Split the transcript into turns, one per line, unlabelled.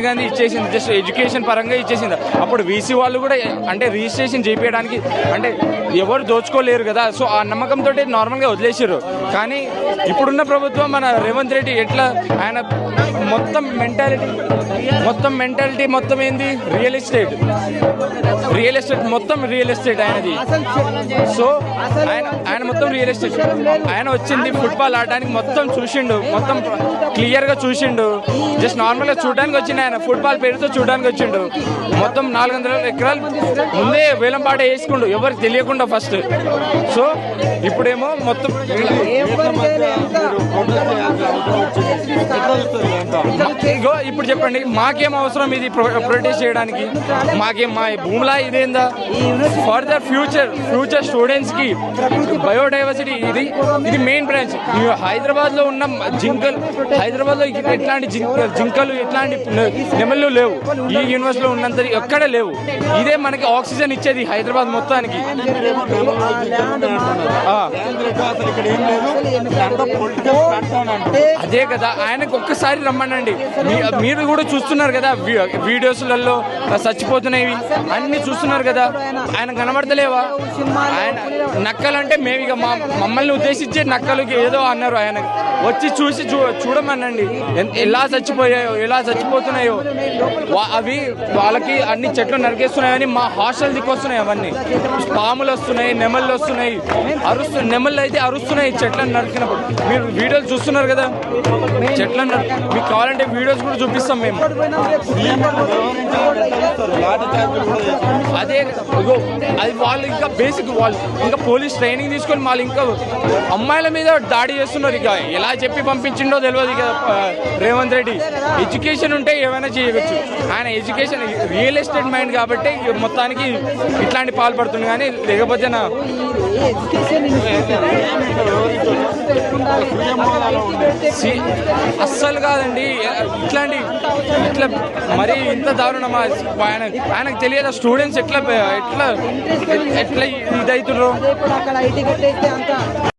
గాంధీ ఇచ్చేసింది, just education పరంగా ఇచ్చేసింది. అప్పుడు వీసీ వాళ్ళు కూడా అంటే రిజిస్ట్రేషన్ చేయించడానికి అంటే ఎవరు దోచుకోలేరు కదా, సో ఆ నమ్మకంతో నార్మల్గా వదిలేసారు. కానీ ఇప్పుడున్న ప్రభుత్వం మన రేవంత్ రెడ్డి ఎట్లా ఆయన మొత్తం మెంటాలిటీ మొత్తం ఏంది రియల్ ఎస్టేట్ మొత్తం రియల్ ఎస్టేట్ ఆయనది. సో ఆయన మొత్తం రియల్ ఎస్టేట్. ఆయన వచ్చింది ఫుట్బాల్ ఆడడానికి, మొత్తం చూసిండు, మొత్తం క్లియర్గా చూసిండు. జస్ట్ నార్మల్గా చూడడానికి వచ్చిండు, ఆయన ఫుట్బాల్ పేరుతో చూడడానికి వచ్చిండు. మొత్తం 400 ఎకరాలు ముందే వేలంపాట వేసుకుండు ఎవరికి తెలియకుండా ఫస్ట్. సో ఇప్పుడేమో మొత్తం ఇప్పుడు చెప్పండి, మాకేం అవసరం ఇది ప్రొటెస్ట్ చేయడానికి? మాకేం మా భూమిలా ఇదేందా? ఫర్దర్ ఫ్యూచర్ స్టూడెంట్స్ కి బయోడైవర్సిటీ ఇది మెయిన్ బ్రాంచ్. హైదరాబాద్ లో ఉన్న హైదరాబాద్ లో ఎట్లాంటి జింకలు ఎట్లాంటి నెమళ్ళు లేవు, ఈ యూనివర్సిటీలో ఉన్నంత ఎక్కడ లేవు. ఇదే మనకి ఆక్సిజన్ ఇచ్చేది హైదరాబాద్ మొత్తానికి. అదే కదా, ఆయనకు ఒక్కసారి రమ్మనండి. మీరు కూడా చూస్తున్నారు కదా వీడియోస్లలో చచ్చిపోతున్నాయి అన్ని చూస్తున్నారు కదా, ఆయన కనబడతలేవా? ఆయన నక్కలంటే మేము ఇక మమ్మల్ని ఉద్దేశించి నక్కలకి ఏదో అన్నారు. ఆయన వచ్చి చూడమనండి ఎలా చచ్చిపోతున్నాయో. అవి వాళ్ళకి అన్ని చెట్లు నరికేస్తున్నాయని మా హాస్టల్ దిక్కొస్తున్నాయి. అవన్నీ పాములు వస్తున్నాయి, నెమళ్ళు వస్తున్నాయి, నెమళ్ళు అయితే అరుస్తున్నాయి చెట్లను నరికినప్పుడు. మీరు వీడియోలు చూస్తున్నారు కదా చెట్లను. మీకు కావాలంటే వీడియోస్ కూడా చూపిస్తాం మేము. అదే అది వాళ్ళు ఇంకా బేసిక్, వాళ్ళు ఇంకా పోలీస్ ట్రైనింగ్ తీసుకొని వాళ్ళు ఇంకా అమ్మాయిల మీద దాడి చేస్తున్నారు. ఇక ఎలా చెప్పి పంపించిండో తెలియదు ఇక రేవంత్ రెడ్డి. ఎడ్యుకేషన్ ఉంటే ఏమైనా చేయవచ్చు. ఆయన ఎడ్యుకేషన్ రియల్ ఎస్టేట్ మైండ్ కాబట్టి మొత్తానికి ఇట్లాంటి పాల్పడుతుంది. కానీ లేకపోతే అస్సలు కాదండి. ఇట్లా మరి ఇంత దారుణమా? ఆయనకు తెలియదా స్టూడెంట్స్ ఎట్లా ఇదవుతున్నారు?